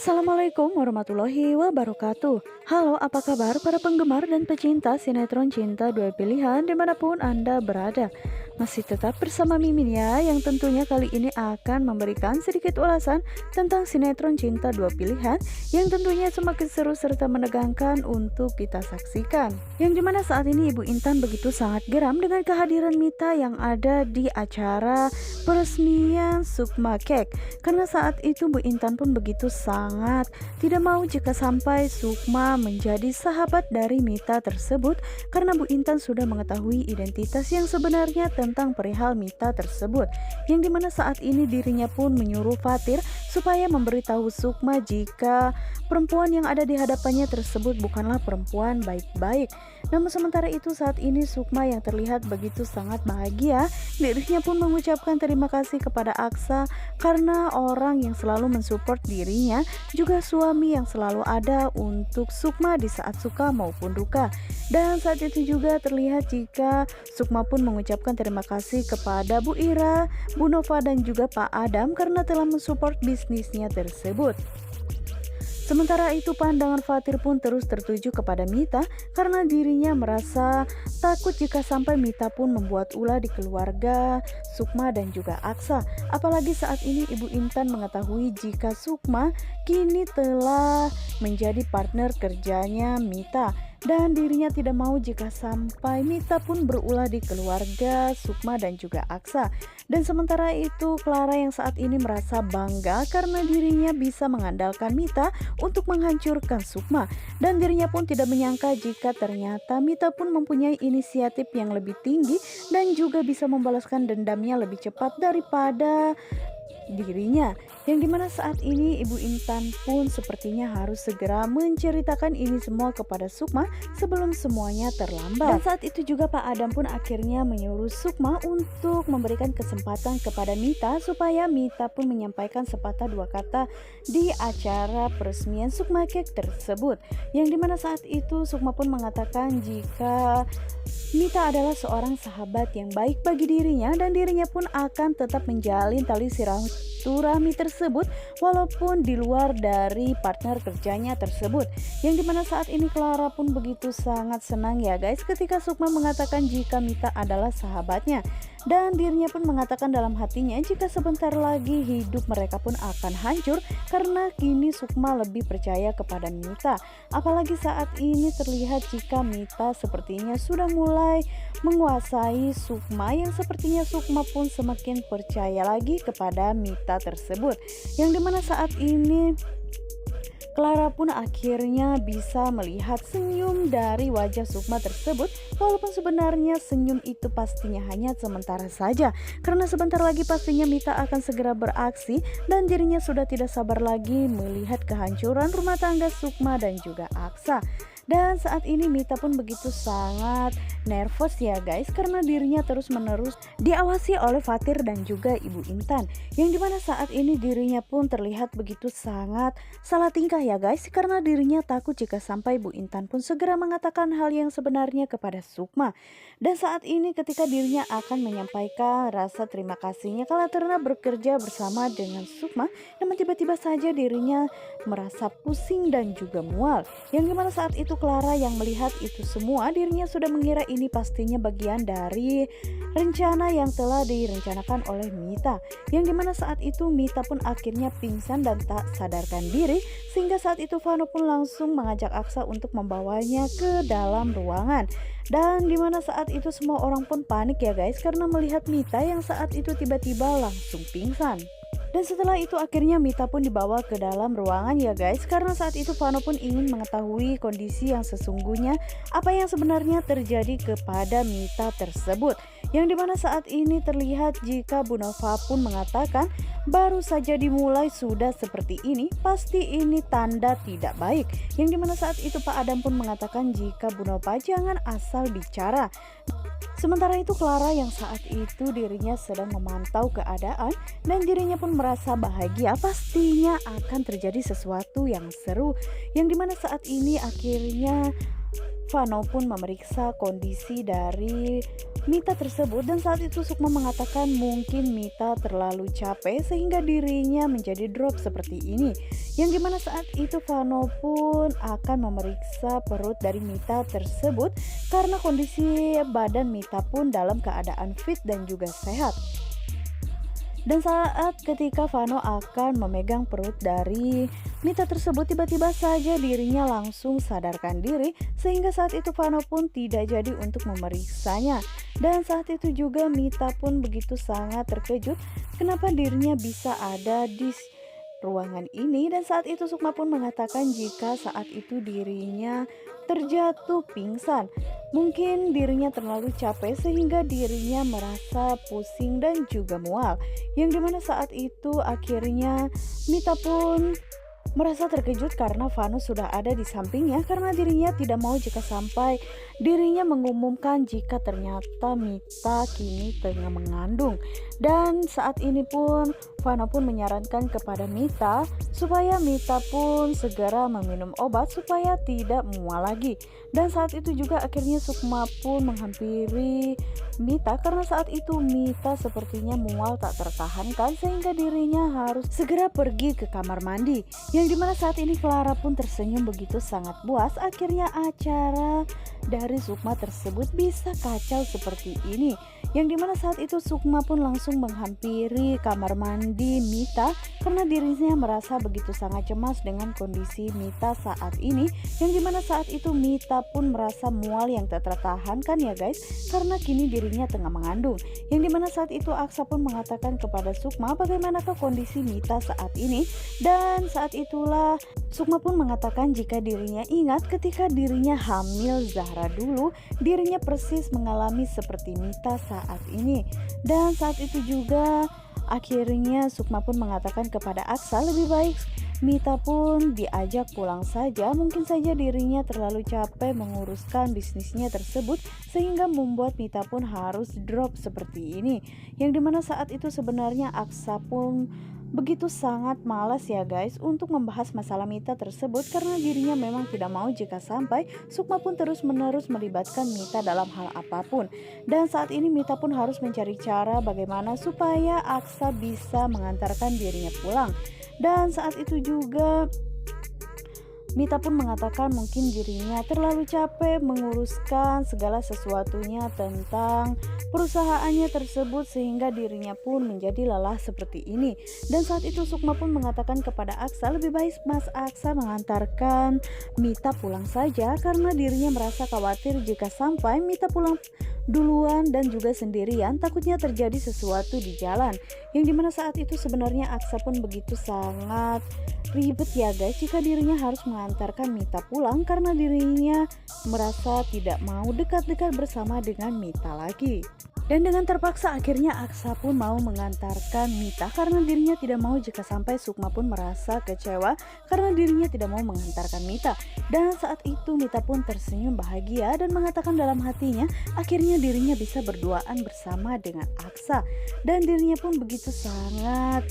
Assalamualaikum warahmatullahi wabarakatuh. Halo, apa kabar para penggemar dan pecinta sinetron Cinta Dua Pilihan dimanapun Anda berada? Masih tetap bersama Mimin ya, yang tentunya kali ini akan memberikan sedikit ulasan tentang sinetron Cinta Dua Pilihan yang tentunya semakin seru serta menegangkan untuk kita saksikan. Yang dimana saat ini Ibu Intan begitu sangat geram dengan kehadiran Mita yang ada di acara peresmian Sukma Cake. Karena saat itu Bu Intan pun begitu sangat tidak mau jika sampai Sukma menjadi sahabat dari Mita tersebut, karena Bu Intan sudah mengetahui identitas yang sebenarnya tentang perihal Mita tersebut, yang dimana saat ini dirinya pun menyuruh Fatir supaya memberitahu Sukma jika perempuan yang ada di hadapannya tersebut bukanlah perempuan baik-baik. Namun sementara itu saat ini Sukma yang terlihat begitu sangat bahagia, dirinya pun mengucapkan terima kasih kepada Aksa karena orang yang selalu mensupport dirinya, juga suami yang selalu ada untuk Sukma di saat suka maupun duka. Dan saat itu juga terlihat jika Sukma pun mengucapkan terima kasih kepada Bu Ira, Bu Nova dan juga Pak Adam karena telah mensupport bisnisnya tersebut. Sementara itu pandangan Fatir pun terus tertuju kepada Mita karena dirinya merasa takut jika sampai Mita pun membuat ulah di keluarga Sukma dan juga Aksa. Apalagi saat ini Ibu Intan mengetahui jika Sukma kini telah menjadi partner kerjanya Mita. Dan dirinya tidak mau jika sampai Mita pun berulah di keluarga Sukma dan juga Aksa. Dan sementara itu Clara yang saat ini merasa bangga karena dirinya bisa mengandalkan Mita untuk menghancurkan Sukma. Dan dirinya pun tidak menyangka jika ternyata Mita pun mempunyai inisiatif yang lebih tinggi dan juga bisa membalaskan dendamnya lebih cepat daripada dirinya, yang dimana saat ini Ibu Intan pun sepertinya harus segera menceritakan ini semua kepada Sukma sebelum semuanya terlambat. Dan saat itu juga Pak Adam pun akhirnya menyuruh Sukma untuk memberikan kesempatan kepada Mita supaya Mita pun menyampaikan sepatah dua kata di acara peresmian Sukma Cake tersebut, yang dimana saat itu Sukma pun mengatakan jika Mita adalah seorang sahabat yang baik bagi dirinya dan dirinya pun akan tetap menjalin tali silaturahmi tersebut walaupun di luar dari partner kerjanya tersebut. Yang dimana saat ini Clara pun begitu sangat senang ya guys ketika Sukma mengatakan jika Mita adalah sahabatnya. Dan dirinya pun mengatakan dalam hatinya jika sebentar lagi hidup mereka pun akan hancur karena kini Sukma lebih percaya kepada Mita. Apalagi saat ini terlihat jika Mita sepertinya sudah mulai menguasai Sukma, yang sepertinya Sukma pun semakin percaya lagi kepada Mita tersebut. Yang dimana saat ini Clara pun akhirnya bisa melihat senyum dari wajah Sukma tersebut, walaupun sebenarnya senyum itu pastinya hanya sementara saja karena sebentar lagi pastinya Mita akan segera beraksi dan dirinya sudah tidak sabar lagi melihat kehancuran rumah tangga Sukma dan juga Aksa. Dan saat ini Mita pun begitu sangat nervous ya guys karena dirinya terus menerus diawasi oleh Fatir dan juga Ibu Intan, yang dimana saat ini dirinya pun terlihat begitu sangat salah tingkah ya guys karena dirinya takut jika sampai Ibu Intan pun segera mengatakan hal yang sebenarnya kepada Sukma. Dan saat ini ketika dirinya akan menyampaikan rasa terima kasihnya karena bekerja bersama dengan Sukma, namun tiba-tiba saja dirinya merasa pusing dan juga mual, yang dimana saat itu Clara yang melihat itu semua dirinya sudah mengira ini pastinya bagian dari rencana yang telah direncanakan oleh Mita, yang dimana saat itu Mita pun akhirnya pingsan dan tak sadarkan diri, sehingga saat itu Vano pun langsung mengajak Aksa untuk membawanya ke dalam ruangan. Dan dimana saat itu semua orang pun panik ya guys karena melihat Mita yang saat itu tiba-tiba langsung pingsan. Dan setelah itu akhirnya Mita pun dibawa ke dalam ruangan ya guys, karena saat itu Vano pun ingin mengetahui kondisi yang sesungguhnya, apa yang sebenarnya terjadi kepada Mita tersebut. Yang dimana saat ini terlihat jika Bu Nova pun mengatakan baru saja dimulai sudah seperti ini, pasti ini tanda tidak baik. Yang dimana saat itu Pak Adam pun mengatakan jika Bu Nova jangan asal bicara. Sementara itu Clara yang saat itu dirinya sedang memantau keadaan dan dirinya pun merasa bahagia, pastinya akan terjadi sesuatu yang seru, yang dimana saat ini akhirnya Vano pun memeriksa kondisi dari Mita tersebut dan saat itu Sukma mengatakan mungkin Mita terlalu capek sehingga dirinya menjadi drop seperti ini. Yang dimana saat itu Vano pun akan memeriksa perut dari Mita tersebut karena kondisi badan Mita pun dalam keadaan fit dan juga sehat. Dan saat ketika Vano akan memegang perut dari Mita tersebut, tiba-tiba saja dirinya langsung sadarkan diri sehingga saat itu Vano pun tidak jadi untuk memeriksanya. Dan saat itu juga Mita pun begitu sangat terkejut kenapa dirinya bisa ada di ruangan ini. Dan saat itu Sukma pun mengatakan jika saat itu dirinya terjatuh pingsan. Mungkin dirinya terlalu capek sehingga dirinya merasa pusing dan juga mual. Yang dimana saat itu akhirnya Mita pun merasa terkejut karena Vano sudah ada di sampingnya karena dirinya tidak mau jika sampai dirinya mengumumkan jika ternyata Mita kini tengah mengandung. Dan saat ini pun Vano pun menyarankan kepada Mita supaya Mita pun segera meminum obat supaya tidak mual lagi. Dan saat itu juga akhirnya Sukma pun menghampiri Mita karena saat itu Mita sepertinya mual tak tertahankan sehingga dirinya harus segera pergi ke kamar mandi. Yang dimana saat ini Clara pun tersenyum begitu sangat puas. Akhirnya acara dari Sukma tersebut bisa kacau seperti ini. Yang dimana saat itu Sukma pun langsung menghampiri kamar mandi Mita karena dirinya merasa begitu sangat cemas dengan kondisi Mita saat ini. Yang dimana saat itu Mita pun merasa mual yang tak tertahankan ya guys, karena kini dirinya tengah mengandung. Yang dimana saat itu Aksa pun mengatakan kepada Sukma bagaimanakah kondisi Mita saat ini. Dan saat itulah Sukma pun mengatakan jika dirinya ingat ketika dirinya hamil Zahra dulu, dirinya persis mengalami seperti Mita saat ini. Dan saat itu juga akhirnya Sukma pun mengatakan kepada Aksa lebih baik Mita pun diajak pulang saja. Mungkin saja dirinya terlalu capek menguruskan bisnisnya tersebut sehingga membuat Mita pun harus drop seperti ini. Yang dimana saat itu sebenarnya Aksa pun begitu sangat malas ya guys untuk membahas masalah Mita tersebut karena dirinya memang tidak mau jika sampai Sukma pun terus-menerus melibatkan Mita dalam hal apapun. Dan saat ini Mita pun harus mencari cara bagaimana supaya Aksa bisa mengantarkan dirinya pulang. Dan saat itu juga Mita pun mengatakan mungkin dirinya terlalu capek menguruskan segala sesuatunya tentang perusahaannya tersebut sehingga dirinya pun menjadi lelah seperti ini. Dan saat itu Sukma pun mengatakan kepada Aksa lebih baik Mas Aksa mengantarkan Mita pulang saja karena dirinya merasa khawatir jika sampai Mita pulang duluan dan juga sendirian takutnya terjadi sesuatu di jalan. Yang dimana saat itu sebenarnya Aksa pun begitu sangat ribet ya guys jika dirinya harus mengantarkan Mita pulang karena dirinya merasa tidak mau dekat-dekat bersama dengan Mita lagi. Dan dengan terpaksa akhirnya Aksa pun mau mengantarkan Mita karena dirinya tidak mau jika sampai Sukma pun merasa kecewa karena dirinya tidak mau mengantarkan Mita. Dan saat itu Mita pun tersenyum bahagia dan mengatakan dalam hatinya akhirnya dirinya bisa berduaan bersama dengan Aksa. Dan dirinya pun begitu sangat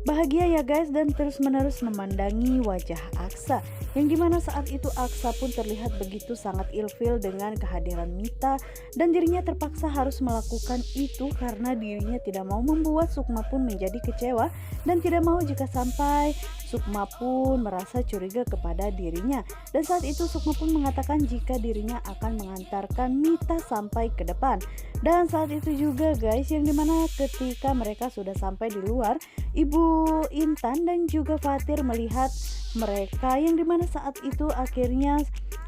bahagia ya guys dan terus-menerus memandangi wajah Aksa. Yang dimana saat itu Aksa pun terlihat begitu sangat ilfil dengan kehadiran Mita dan dirinya terpaksa harus melakukan itu karena dirinya tidak mau membuat Sukma pun menjadi kecewa dan tidak mau jika sampai Sukma pun merasa curiga kepada dirinya. Dan saat itu Sukma pun mengatakan jika dirinya akan mengantarkan Mita sampai ke depan. Dan saat itu juga guys yang dimana ketika mereka sudah sampai di luar, Ibu Intan dan juga Fatir melihat mereka yang dimana saat itu akhirnya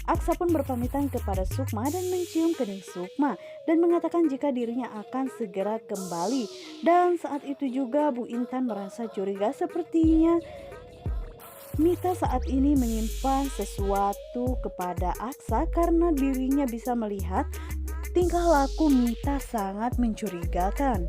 Aksa pun berpamitan kepada Sukma dan mencium kening Sukma dan mengatakan jika dirinya akan segera kembali. Dan saat itu juga Bu Intan merasa curiga sepertinya Mita saat ini menyimpan sesuatu kepada Aksa karena dirinya bisa melihat tingkah laku Mita sangat mencurigakan.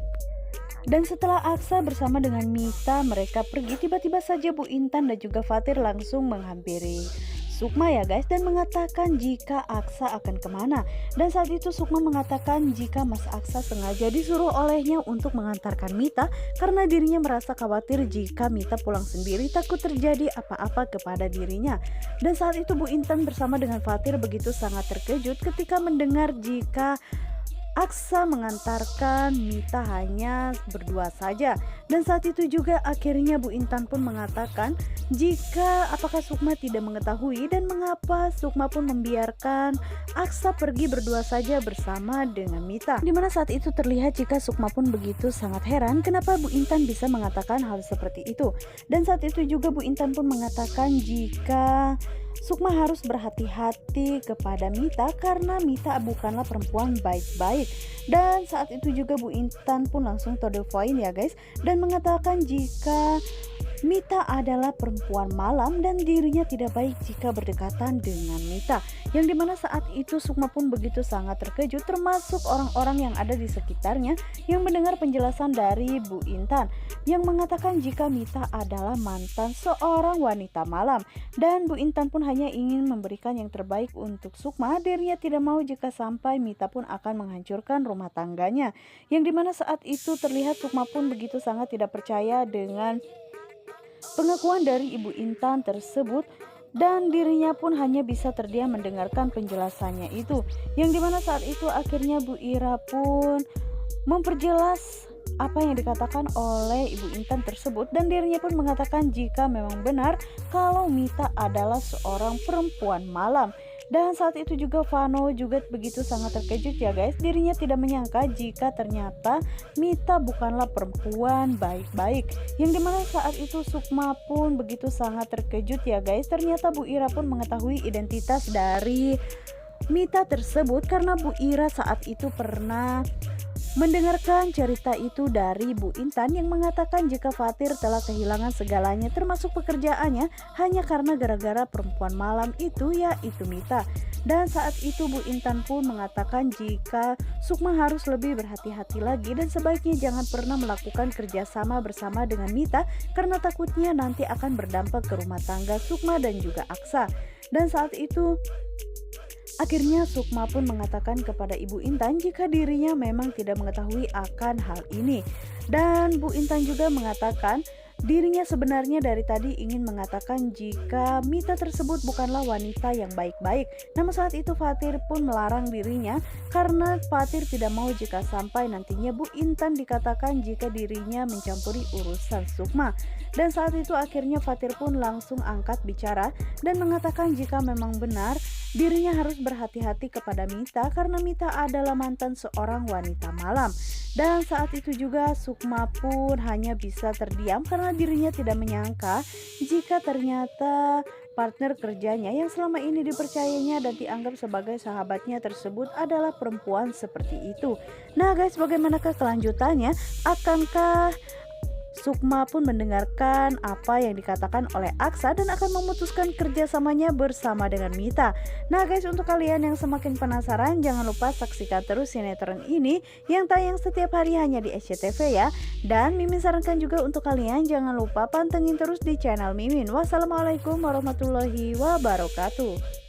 Dan setelah Aksa bersama dengan Mita mereka pergi, tiba-tiba saja Bu Intan dan juga Fatir langsung menghampiri Sukma ya guys, dan mengatakan jika Aksa akan kemana. Dan saat itu Sukma mengatakan jika Mas Aksa sengaja disuruh olehnya untuk mengantarkan Mita karena dirinya merasa khawatir jika Mita pulang sendiri takut terjadi apa-apa kepada dirinya. Dan saat itu Bu Intan bersama dengan Fatir begitu sangat terkejut ketika mendengar jika Aksa mengantarkan Mita hanya berdua saja. Dan saat itu juga akhirnya Bu Intan pun mengatakan jika apakah Sukma tidak mengetahui dan mengapa Sukma pun membiarkan Aksa pergi berdua saja bersama dengan Mita. Dimana saat itu terlihat jika Sukma pun begitu sangat heran kenapa Bu Intan bisa mengatakan hal seperti itu. Dan saat itu juga Bu Intan pun mengatakan jika Sukma harus berhati-hati kepada Mita karena Mita bukanlah perempuan baik-baik. Dan saat itu juga Bu Intan pun langsung to the point ya guys, dan mengatakan jika Mita adalah perempuan malam dan dirinya tidak baik jika berdekatan dengan Mita. Yang dimana saat itu Sukma pun begitu sangat terkejut, termasuk orang-orang yang ada di sekitarnya yang mendengar penjelasan dari Bu Intan yang mengatakan jika Mita adalah mantan seorang wanita malam. Dan Bu Intan pun hanya ingin memberikan yang terbaik untuk Sukma. Dirinya tidak mau jika sampai Mita pun akan menghancurkan rumah tangganya. Yang dimana saat itu terlihat Sukma pun begitu sangat tidak percaya dengan pengakuan dari Ibu Intan tersebut, dan dirinya pun hanya bisa terdiam mendengarkan penjelasannya itu. Yang dimana saat itu akhirnya Bu Ira pun memperjelas apa yang dikatakan oleh Ibu Intan tersebut, dan dirinya pun mengatakan jika memang benar kalau Mita adalah seorang perempuan malam. Dan saat itu juga Vano juga begitu sangat terkejut ya guys. Dirinya tidak menyangka jika ternyata Mita bukanlah perempuan baik-baik. Yang dimana saat itu Sukma pun begitu sangat terkejut ya guys. Ternyata Bu Ira pun mengetahui identitas dari Mita tersebut karena Bu Ira saat itu pernah mendengarkan cerita itu dari Bu Intan yang mengatakan jika Fatir telah kehilangan segalanya termasuk pekerjaannya hanya karena gara-gara perempuan malam itu, yaitu Mita. Dan saat itu Bu Intan pun mengatakan jika Sukma harus lebih berhati-hati lagi dan sebaiknya jangan pernah melakukan kerjasama bersama dengan Mita karena takutnya nanti akan berdampak ke rumah tangga Sukma dan juga Aksa. Dan saat itu akhirnya Sukma pun mengatakan kepada Ibu Intan jika dirinya memang tidak mengetahui akan hal ini. Dan Bu Intan juga mengatakan dirinya sebenarnya dari tadi ingin mengatakan jika Mita tersebut bukanlah wanita yang baik-baik. Namun saat itu Fatir pun melarang dirinya karena Fatir tidak mau jika sampai nantinya Bu Intan dikatakan jika dirinya mencampuri urusan Sukma. Dan saat itu akhirnya Fatir pun langsung angkat bicara dan mengatakan jika memang benar dirinya harus berhati-hati kepada Mita karena Mita adalah mantan seorang wanita malam. Dan saat itu juga Sukma pun hanya bisa terdiam karena dirinya tidak menyangka jika ternyata partner kerjanya yang selama ini dipercayainya dan dianggap sebagai sahabatnya tersebut adalah perempuan seperti itu. Nah guys, bagaimanakah kelanjutannya? Akankah Sukma pun mendengarkan apa yang dikatakan oleh Aksa dan akan memutuskan kerjasamanya bersama dengan Mita? Nah guys, untuk kalian yang semakin penasaran, jangan lupa saksikan terus sinetron ini yang tayang setiap hari hanya di SCTV ya. Dan Mimin sarankan juga untuk kalian jangan lupa pantengin terus di channel Mimin. Wassalamualaikum warahmatullahi wabarakatuh.